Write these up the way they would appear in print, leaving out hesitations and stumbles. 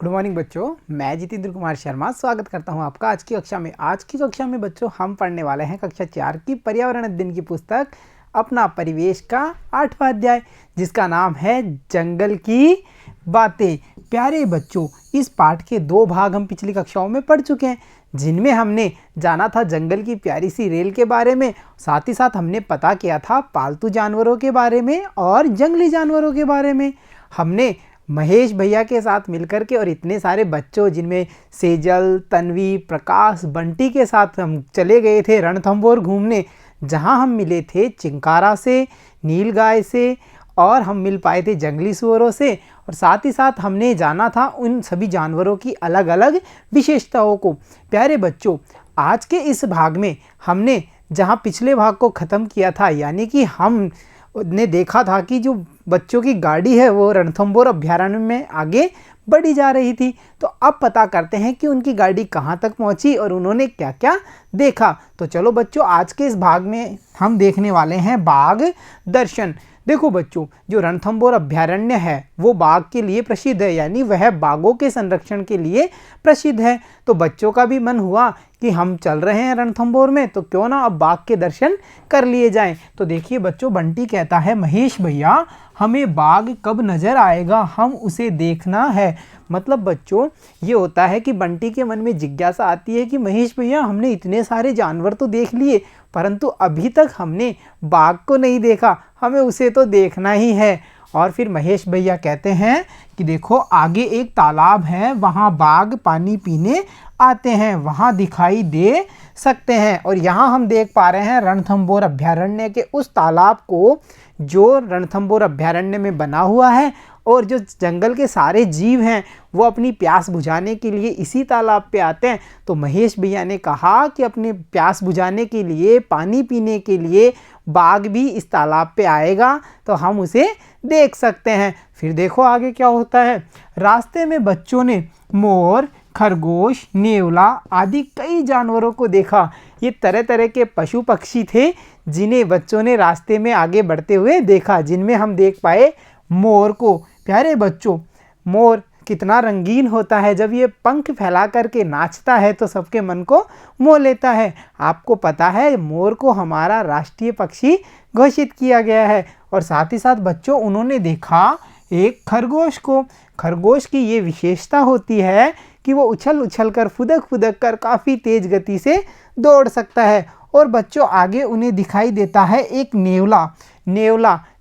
Good morning बच्चों, मैं जितेंद्र कुमार शर्मा स्वागत करता हूं आपका आज की कक्षा में। आज की कक्षा में बच्चों हम पढ़ने वाले हैं कक्षा 4 की पर्यावरण अध्ययन की पुस्तक अपना परिवेश का 8वां अध्याय, जिसका नाम है जंगल की बातें। प्यारे बच्चों, इस पाठ के 2 भाग हम पिछली कक्षाओं में पढ़ चुके हैं, जिनमें हमने जाना था जंगल की प्यारी सी रेल के बारे में, साथ ही साथ हमने पता किया था पालतू जानवरों के बारे में और जंगली जानवरों के बारे में। हमने महेश भैया के साथ मिलकर के और इतने सारे बच्चों जिनमें सेजल, तन्वी, प्रकाश, बंटी के साथ हम चले गए थे रणथंभौर घूमने, जहां हम मिले थे चिंकारा से, नीलगाय से और हम मिल पाए थे जंगली सुअरों से। और साथ ही साथ हमने जाना था उन सभी जानवरों की अलग अलग विशेषताओं को। प्यारे बच्चों, आज के इस भाग में हमने जहां पिछले भाग को ख़त्म किया था, यानी कि हम ने देखा था कि जो बच्चों की गाड़ी है वो रणथंभौर अभ्यारण्य में आगे बढ़ी जा रही थी। तो अब पता करते हैं कि उनकी गाड़ी कहाँ तक पहुँची और उन्होंने क्या क्या देखा। तो चलो बच्चों, आज के इस भाग में हम देखने वाले हैं बाघ दर्शन। देखो बच्चों, जो रणथंभौर अभ्यारण्य है वो बाघ के लिए प्रसिद्ध है, यानी वह बाघों के संरक्षण के लिए प्रसिद्ध है। तो बच्चों का भी मन हुआ कि हम चल रहे हैं रणथंभौर में, तो क्यों ना अब बाघ के दर्शन कर लिए जाएं। तो देखिए बच्चों, बंटी कहता है महेश भैया हमें बाघ कब नज़र आएगा, हम उसे देखना है। मतलब बच्चों ये होता है कि बंटी के मन में जिज्ञासा आती है कि महेश भैया हमने इतने सारे जानवर तो देख लिए, परंतु अभी तक हमने बाघ को नहीं देखा, हमें उसे तो देखना ही है। और फिर महेश भैया कहते हैं कि देखो आगे एक तालाब है, वहाँ बाघ पानी पीने आते हैं, वहाँ दिखाई दे सकते हैं। और यहाँ हम देख पा रहे हैं रणथंभौर अभ्यारण्य के उस तालाब को जो रणथंभौर अभ्यारण्य में बना हुआ है, और जो जंगल के सारे जीव हैं वो अपनी प्यास बुझाने के लिए इसी तालाब पे आते हैं। तो महेश भैया ने कहा कि अपने प्यास बुझाने के लिए, पानी पीने के लिए बाघ भी इस तालाब पे आएगा, तो हम उसे देख सकते हैं। फिर देखो आगे क्या होता है। रास्ते में बच्चों ने मोर, खरगोश, नेवला आदि कई जानवरों को देखा। ये तरह तरह के पशु पक्षी थे जिन्हें बच्चों ने रास्ते में आगे बढ़ते हुए देखा, जिनमें हम देख पाए मोर को। प्यारे बच्चों, मोर कितना रंगीन होता है, जब ये पंख फैला करके नाचता है तो सबके मन को मोह लेता है। आपको पता है मोर को हमारा राष्ट्रीय पक्षी घोषित किया गया है। और साथ ही साथ बच्चों उन्होंने देखा एक खरगोश को। खरगोश की ये विशेषता होती है कि वो उछल उछल कर, फुदक फुदक कर काफ़ी तेज गति से दौड़ सकता है। और बच्चों आगे उन्हें दिखाई देता है एक नेवला।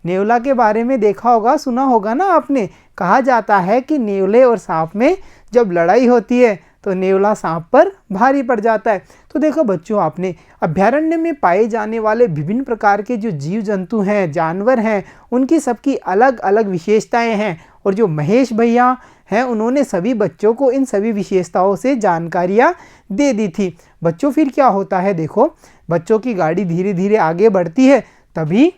नेवला के बारे में देखा होगा, सुना होगा ना आपने। कहा जाता है कि नेवले और सांप में जब लड़ाई होती है तो नेवला सांप पर भारी पड़ जाता है। तो देखो बच्चों, आपने अभ्यारण्य में पाए जाने वाले विभिन्न प्रकार के जो जीव जंतु हैं, जानवर हैं, उनकी सबकी अलग अलग विशेषताएं हैं। और जो महेश भैया हैं उन्होंने सभी बच्चों को इन सभी विशेषताओं से जानकारियाँ दे दी थी। बच्चों फिर क्या होता है, देखो बच्चों की गाड़ी धीरे धीरे आगे बढ़ती है, तभी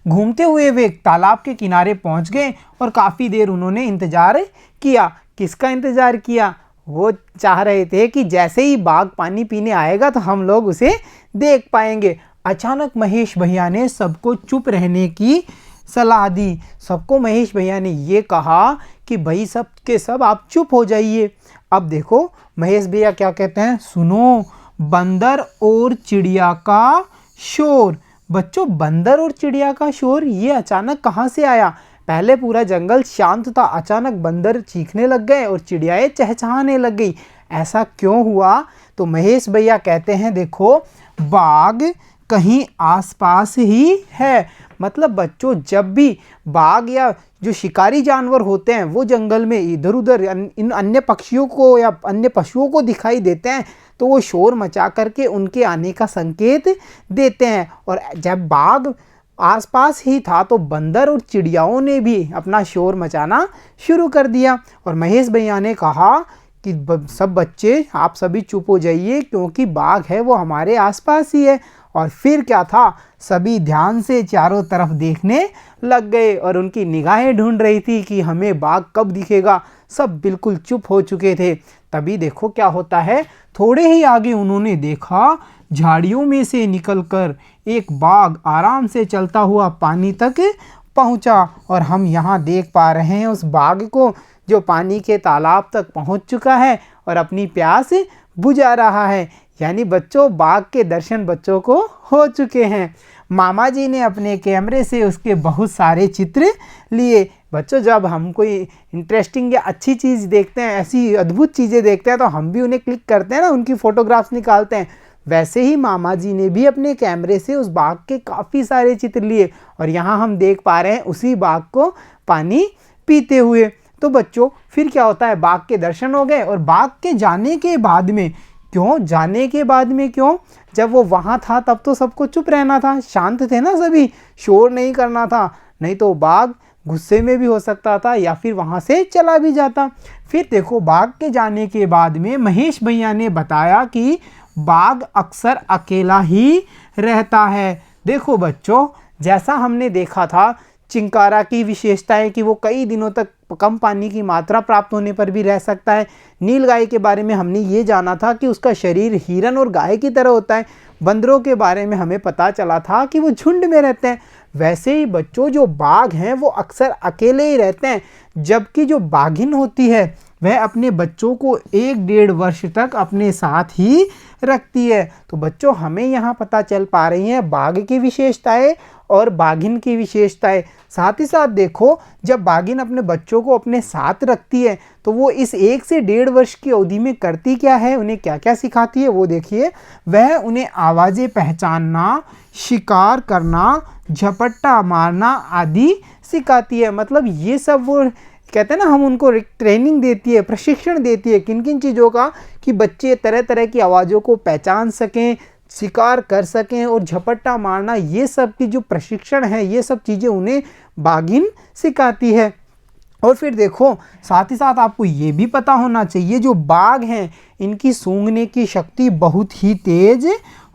घूमते हुए वे एक तालाब के किनारे पहुंच गए और काफ़ी देर उन्होंने इंतज़ार किया। किसका इंतज़ार किया? वो चाह रहे थे कि जैसे ही बाघ पानी पीने आएगा तो हम लोग उसे देख पाएंगे। अचानक महेश भैया ने सबको चुप रहने की सलाह दी। सबको महेश भैया ने ये कहा कि भाई सब के सब आप चुप हो जाइए। अब देखो महेश भैया क्या कहते हैं, सुनो बंदर और चिड़िया का शोर। बच्चों बंदर और चिड़िया का शोर ये अचानक कहाँ से आया? पहले पूरा जंगल शांत था, अचानक बंदर चीखने लग गए और चिड़ियाएँ चहचहाने लग गई। ऐसा क्यों हुआ? तो महेश भैया कहते हैं देखो बाघ कहीं आसपास ही है। मतलब बच्चों जब भी बाघ या जो शिकारी जानवर होते हैं वो जंगल में इधर उधर इन अन्य पक्षियों को या अन्य पशुओं को दिखाई देते हैं, तो वो शोर मचा करके उनके आने का संकेत देते हैं। और जब बाघ आसपास ही था तो बंदर और चिड़ियाओं ने भी अपना शोर मचाना शुरू कर दिया। और महेश भैया ने कहा कि सब बच्चे आप सभी चुप हो जाइए, क्योंकि बाघ है वो हमारे आसपास ही है। और फिर क्या था, सभी ध्यान से चारों तरफ देखने लग गए और उनकी निगाहें ढूंढ रही थी कि हमें बाघ कब दिखेगा। सब बिल्कुल चुप हो चुके थे। तभी देखो क्या होता है, थोड़े ही आगे उन्होंने देखा झाड़ियों में से निकलकर एक बाघ आराम से चलता हुआ पानी तक पहुंचा। और हम यहाँ देख पा रहे हैं उस बाघ को जो पानी के तालाब तक पहुंच चुका है और अपनी प्यास बुझा रहा है। यानी बच्चों बाघ के दर्शन बच्चों को हो चुके हैं। मामा जी ने अपने कैमरे से उसके बहुत सारे चित्र लिए। बच्चों जब हम कोई इंटरेस्टिंग या अच्छी चीज़ देखते हैं, ऐसी अद्भुत चीज़ें देखते हैं, तो हम भी उन्हें क्लिक करते हैं ना, उनकी फ़ोटोग्राफ्स निकालते हैं। वैसे ही मामा जी ने भी अपने कैमरे से उस बाघ के काफ़ी सारे चित्र लिए और यहाँ हम देख पा रहे हैं उसी बाघ को पानी पीते हुए। तो बच्चों फिर क्या होता है, बाघ के दर्शन हो गए और बाघ के जाने के बाद में क्यों, जब वो वहाँ था तब तो सबको चुप रहना था, शांत थे ना सभी, शोर नहीं करना था, नहीं तो बाघ गुस्से में भी हो सकता था या फिर वहाँ से चला भी जाता। फिर देखो बाघ के जाने के बाद में महेश भैया ने बताया कि बाघ अक्सर अकेला ही रहता है। देखो बच्चों जैसा हमने देखा था चिंकारा की विशेषता है कि वो कई दिनों तक कम पानी की मात्रा प्राप्त होने पर भी रह सकता है। नीलगाय के बारे में हमने ये जाना था कि उसका शरीर हिरन और गाय की तरह होता है। बंदरों के बारे में हमें पता चला था कि वो झुंड में रहते हैं। वैसे ही बच्चों जो बाघ हैं वो अक्सर अकेले ही रहते हैं, जबकि जो बाघिन होती है वह अपने बच्चों को 1-1.5 वर्ष तक अपने साथ ही रखती है। तो बच्चों हमें यहाँ पता चल पा रही है बाघ की विशेषताएं और बाघिन की विशेषताएं। साथ ही साथ देखो जब बाघिन अपने बच्चों को अपने साथ रखती है तो वो इस 1 से 1.5 वर्ष की अवधि में करती क्या है, उन्हें क्या क्या सिखाती है वो देखिए। वह उन्हें आवाज़ें पहचानना, शिकार करना, झपट्टा मारना आदि सिखाती है। मतलब ये सब वो कहते हैं ना, हम उनको ट्रेनिंग देती है, प्रशिक्षण देती है किन किन चीज़ों का, कि बच्चे तरह तरह की आवाज़ों को पहचान सकें, शिकार कर सकें और झपट्टा मारना, ये सब की जो प्रशिक्षण है ये सब चीज़ें उन्हें बाघिन सिखाती है। और फिर देखो साथ ही साथ आपको ये भी पता होना चाहिए जो बाघ हैं इनकी सूंघने की शक्ति बहुत ही तेज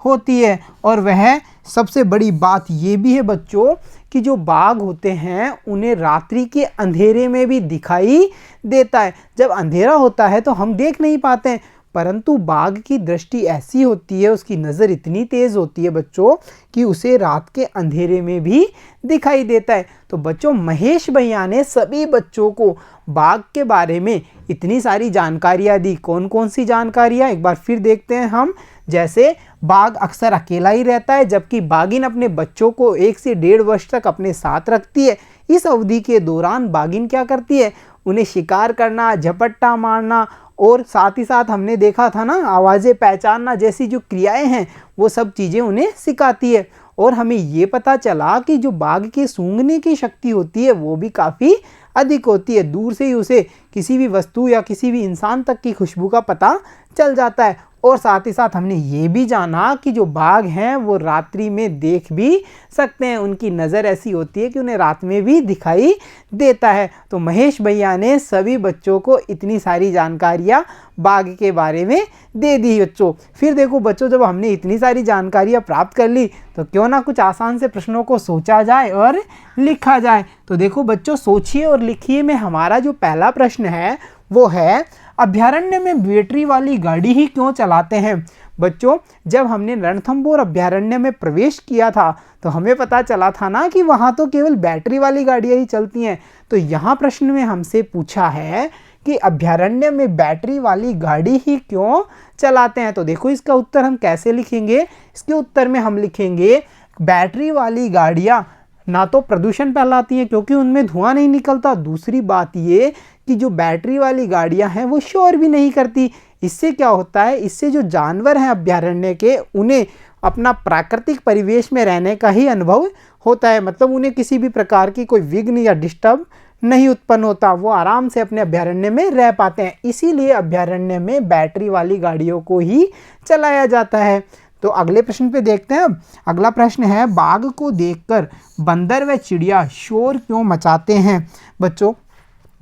होती है। और वह सबसे बड़ी बात ये भी है बच्चों कि जो बाघ होते हैं उन्हें रात्रि के अंधेरे में भी दिखाई देता है। जब अंधेरा होता है तो हम देख नहीं पाते हैं, परंतु बाघ की दृष्टि ऐसी होती है, उसकी नज़र इतनी तेज़ होती है बच्चों कि उसे रात के अंधेरे में भी दिखाई देता है। तो बच्चों महेश भैया ने सभी बच्चों को बाघ के बारे में इतनी सारी जानकारियाँ दी। कौन कौन सी जानकारियाँ एक बार फिर देखते हैं हम। जैसे बाघ अक्सर अकेला ही रहता है, जबकि बाघिन अपने बच्चों को 1 से 1.5 वर्ष तक अपने साथ रखती है। इस अवधि के दौरान बाघिन क्या करती है, उन्हें शिकार करना, झपट्टा मारना और साथ ही साथ हमने देखा था ना आवाज़ें पहचानना जैसी जो क्रियाएं हैं वो सब चीज़ें उन्हें सिखाती है। और हमें ये पता चला कि जो बाघ के सूंघने की शक्ति होती है वो भी काफ़ी अधिक होती है। दूर से ही उसे किसी भी वस्तु या किसी भी इंसान तक की खुशबू का पता चल जाता है। और साथ ही साथ हमने ये भी जाना कि जो बाघ हैं वो रात्रि में देख भी सकते हैं, उनकी नज़र ऐसी होती है कि उन्हें रात में भी दिखाई देता है। तो महेश भैया ने सभी बच्चों को इतनी सारी जानकारियाँ बाघ के बारे में दे दी बच्चों। फिर देखो बच्चों जब हमने इतनी सारी जानकारियाँ प्राप्त कर ली तो क्यों ना कुछ आसान से प्रश्नों को सोचा जाए और लिखा जाए। तो देखो बच्चों सोचिए और लिखिए में हमारा जो पहला प्रश्न है वो है, अभ्यारण्य में बैटरी वाली गाड़ी ही क्यों चलाते हैं। बच्चों जब हमने रणथंभौर अभ्यारण्य में प्रवेश किया था तो हमें पता चला था ना कि वहाँ तो केवल बैटरी वाली गाड़ियाँ ही चलती हैं। तो यहाँ प्रश्न में हमसे पूछा है कि अभ्यारण्य में बैटरी वाली गाड़ी ही क्यों चलाते हैं। तो देखो इसका उत्तर हम कैसे लिखेंगे। इसके उत्तर में हम लिखेंगे बैटरी वाली गाड़ियाँ ना तो प्रदूषण फैलाती हैं क्योंकि उनमें धुआं नहीं निकलता, दूसरी बात ये कि जो बैटरी वाली गाड़ियां हैं वो शोर भी नहीं करती। इससे क्या होता है, इससे जो जानवर हैं अभ्यारण्य के उन्हें अपना प्राकृतिक परिवेश में रहने का ही अनुभव होता है। मतलब उन्हें किसी भी प्रकार की कोई विघ्न या डिस्टर्ब नहीं उत्पन्न होता, वो आराम से अपने अभ्यारण्य में रह पाते हैं। इसीलिए अभ्यारण्य में बैटरी वाली गाड़ियों को ही चलाया जाता है। तो अगले प्रश्न पे देखते हैं। अगला प्रश्न है, बाघ को देखकर बंदर व चिड़िया शोर क्यों मचाते हैं। बच्चों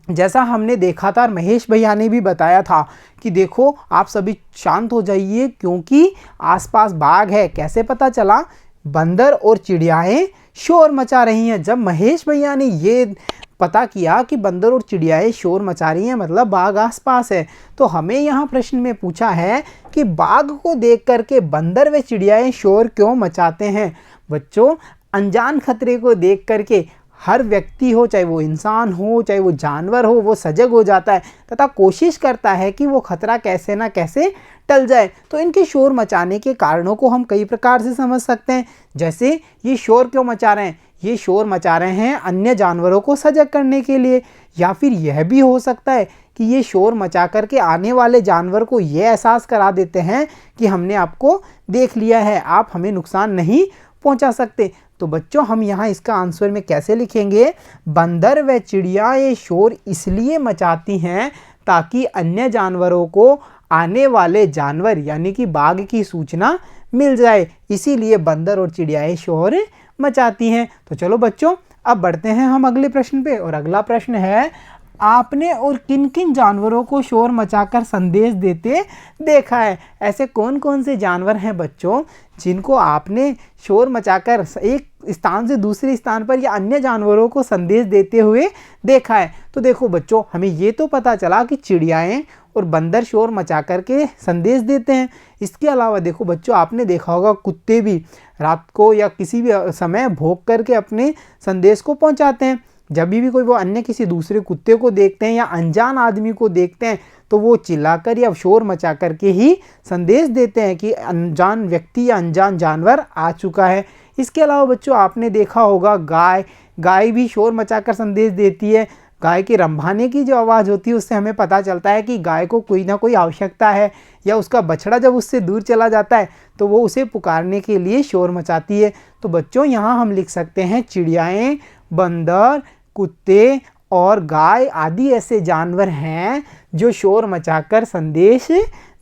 जैसा हमने देखा था और महेश भैया ने भी बताया था कि देखो आप सभी शांत हो जाइए क्योंकि आसपास बाघ है। कैसे पता चला, बंदर और चिड़ियाएं शोर मचा रही हैं। जब महेश भैया ने ये पता किया कि बंदर और चिड़ियाएं शोर मचा रही हैं मतलब बाघ आसपास है, तो हमें यहाँ प्रश्न में पूछा है कि बाघ को देख करके बंदर व चिड़ियाएं शोर क्यों मचाते हैं। बच्चों अनजान खतरे को देख करके हर व्यक्ति हो, चाहे वो इंसान हो चाहे वो जानवर हो, वो सजग हो जाता है तथा कोशिश करता है कि वो खतरा कैसे ना कैसे टल जाए। तो इनके शोर मचाने के कारणों को हम कई प्रकार से समझ सकते हैं। जैसे ये शोर क्यों मचा रहे हैं? ये शोर मचा रहे हैं अन्य जानवरों को सजग करने के लिए, या फिर यह भी हो सकता है कि ये शोर मचा करके आने वाले जानवर को ये एहसास करा देते हैं कि हमने आपको देख लिया है, आप हमें नुकसान नहीं पहुंचा सकते। तो बच्चों हम यहाँ इसका आंसर में कैसे लिखेंगे? बंदर व चिड़िया ये शोर इसलिए मचाती हैं ताकि अन्य जानवरों को आने वाले जानवर यानी कि बाघ की सूचना मिल जाए, इसीलिए बंदर और चिड़िया ये शोर मचाती हैं। तो चलो बच्चों अब बढ़ते हैं हम अगले प्रश्न पे, और अगला प्रश्न है, आपने और किन किन जानवरों को शोर मचाकर संदेश देते देखा है? ऐसे कौन कौन से जानवर हैं बच्चों जिनको आपने शोर मचाकर एक स्थान से दूसरे स्थान पर या अन्य जानवरों को संदेश देते हुए देखा है? तो देखो बच्चों, हमें ये तो पता चला कि चिड़ियाएँ और बंदर शोर मचा करके संदेश देते हैं। इसके अलावा देखो बच्चों, आपने देखा होगा कुत्ते भी रात को या किसी भी समय भौंक करके अपने संदेश को पहुंचाते हैं। जब भी कोई वो अन्य किसी दूसरे कुत्ते को देखते हैं या अनजान आदमी को देखते हैं तो वो चिल्लाकर या शोर मचा करके ही संदेश देते हैं कि अनजान व्यक्ति या अनजान जानवर आ चुका है। इसके अलावा बच्चों, आपने देखा होगा गाय भी शोर मचाकर संदेश देती है। गाय के रंभाने की जो आवाज़ होती है उससे हमें पता चलता है कि गाय को कोई ना कोई आवश्यकता है, या उसका बछड़ा जब उससे दूर चला जाता है तो वो उसे पुकारने के लिए शोर मचाती है। तो बच्चों यहाँ हम लिख सकते हैं चिड़ियाएँ, बंदर, कुत्ते और गाय आदि ऐसे जानवर हैं जो शोर मचाकर संदेश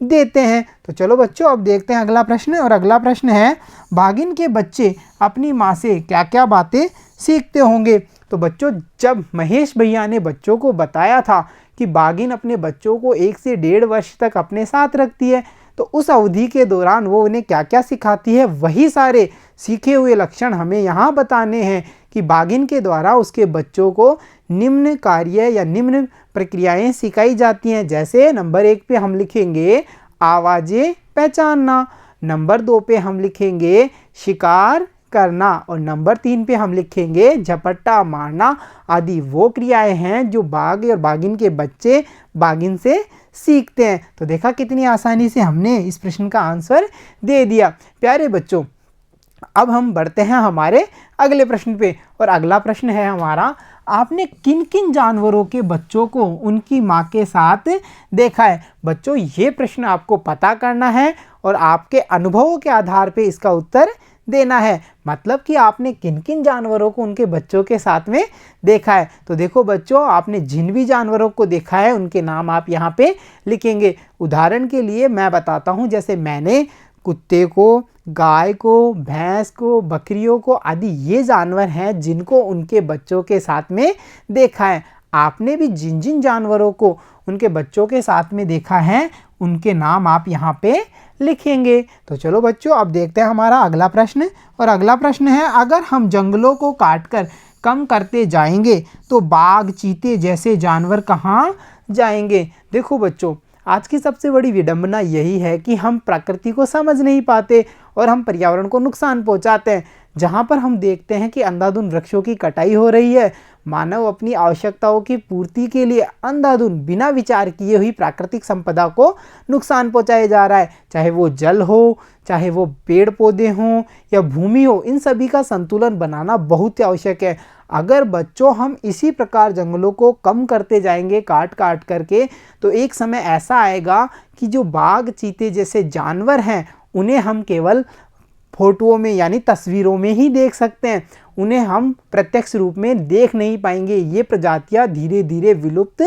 देते हैं। तो चलो बच्चों अब देखते हैं अगला प्रश्न, और अगला प्रश्न है, बाघिन के बच्चे अपनी माँ से क्या क्या बातें सीखते होंगे? तो बच्चों, जब महेश भैया ने बच्चों को बताया था कि बाघिन अपने बच्चों को 1 से 1.5 वर्ष तक अपने साथ रखती है, तो उस अवधि के दौरान वो उन्हें क्या क्या सिखाती है, वही सारे सीखे हुए लक्षण हमें यहाँ बताने हैं कि बाघिन के द्वारा उसके बच्चों को निम्न कार्य या निम्न प्रक्रियाएं सिखाई जाती हैं। जैसे नंबर 1 पे हम लिखेंगे आवाज़ें पहचानना, नंबर 2 पे हम लिखेंगे शिकार करना, और नंबर 3 पे हम लिखेंगे झपट्टा मारना आदि वो क्रियाएं हैं जो बाघ और बाघिन के बच्चे बाघिन से सीखते हैं। तो देखा कितनी आसानी से हमने इस प्रश्न का आंसर दे दिया। प्यारे बच्चों, अब हम बढ़ते हैं हमारे अगले प्रश्न पे, और अगला प्रश्न है हमारा, आपने किन किन जानवरों के बच्चों को उनकी माँ के साथ देखा है? बच्चों ये प्रश्न आपको पता करना है और आपके अनुभवों के आधार पे इसका उत्तर देना है। मतलब कि आपने किन किन जानवरों को उनके बच्चों के साथ में देखा है। तो देखो बच्चों, आपने जिन भी जानवरों को देखा है उनके नाम आप यहाँ पे लिखेंगे। उदाहरण के लिए मैं बताता हूँ, जैसे मैंने कुत्ते को, गाय को, भैंस को, बकरियों को आदि ये जानवर हैं जिनको उनके बच्चों के साथ में देखा है। आपने भी जिन जिन जानवरों को उनके बच्चों के साथ में देखा है उनके नाम आप यहाँ पे लिखेंगे। तो चलो बच्चों अब देखते हैं हमारा अगला प्रश्न, और अगला प्रश्न है, अगर हम जंगलों को काटकर कम करते जाएंगे तो बाघ, चीते जैसे जानवर कहाँ जाएंगे? देखो बच्चों, आज की सबसे बड़ी विडंबना यही है कि हम प्रकृति को समझ नहीं पाते और हम पर्यावरण को नुकसान पहुंचाते हैं। जहां पर हम देखते हैं कि अंधाधुंध वृक्षों की कटाई हो रही है, मानव अपनी आवश्यकताओं की पूर्ति के लिए अंधाधुंध बिना विचार किए हुई प्राकृतिक संपदा को नुकसान पहुंचाया जा रहा है। चाहे वो जल हो, चाहे वो पेड़ पौधे हों या भूमि हो, इन सभी का संतुलन बनाना बहुत ही आवश्यक है। अगर बच्चों हम इसी प्रकार जंगलों को कम करते जाएंगे काट काट करके, तो एक समय ऐसा आएगा कि जो बाघ, चीते जैसे जानवर हैं उन्हें हम केवल फोटोओं में यानी तस्वीरों में ही देख सकते हैं, उन्हें हम प्रत्यक्ष रूप में देख नहीं पाएंगे। ये प्रजातियां धीरे धीरे विलुप्त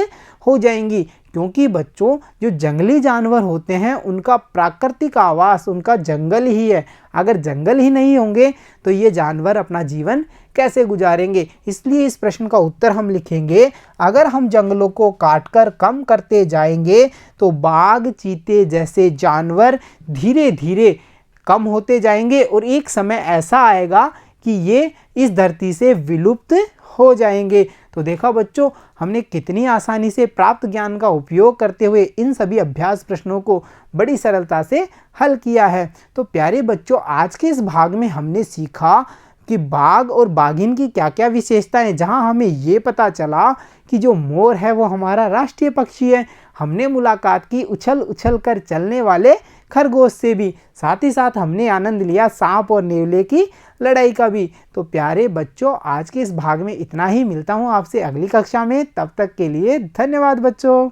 हो जाएंगी, क्योंकि बच्चों जो जंगली जानवर होते हैं उनका प्राकृतिक आवास उनका जंगल ही है। अगर जंगल ही नहीं होंगे तो ये जानवर अपना जीवन कैसे गुजारेंगे? इसलिए इस प्रश्न का उत्तर हम लिखेंगे, अगर हम जंगलों को काटकर कम करते जाएंगे तो बाघ, चीते जैसे जानवर धीरे धीरे कम होते जाएंगे और एक समय ऐसा आएगा कि ये इस धरती से विलुप्त हो जाएंगे। तो देखा बच्चों, हमने कितनी आसानी से प्राप्त ज्ञान का उपयोग करते हुए इन सभी अभ्यास प्रश्नों को बड़ी सरलता से हल किया है। तो प्यारे बच्चों, आज के इस भाग में हमने सीखा कि बाघ और बाघिन की क्या क्या विशेषताएं, जहां हमें ये पता चला कि जो मोर है वो हमारा राष्ट्रीय पक्षी है। हमने मुलाकात की उछल उछल कर चलने वाले खरगोश से भी, साथ ही साथ हमने आनंद लिया सांप और नेवले की लड़ाई का भी। तो प्यारे बच्चों, आज के इस भाग में इतना ही। मिलता हूँ आपसे अगली कक्षा में, तब तक के लिए धन्यवाद बच्चों।